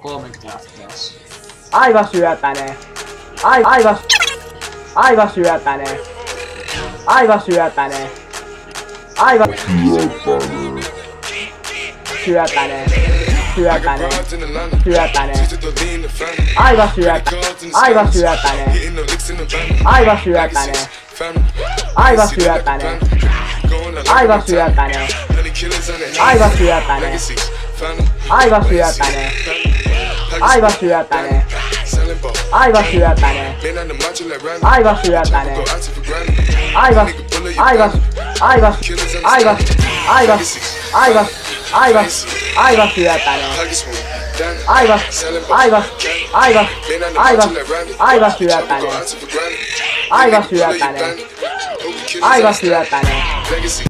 30 fps. Aivan syöpäne. Aivan syöpäne. Aivan syöpäne. Aivan syöpäne. Syöpäne. Syöpäne. Aivan syöpäne. Aivan syöpäne. Aivan syöpäne. Aivan syöpäne. Aivan syöpäne. Aivan syöpäne. Aivan syöpäne. Aivan syöpäne. Aivan syöpäne. Aivan syöpäne. Aivan syöpäne. Aivan syöpäne. Aivan syöpäne. Aivan syöpäne.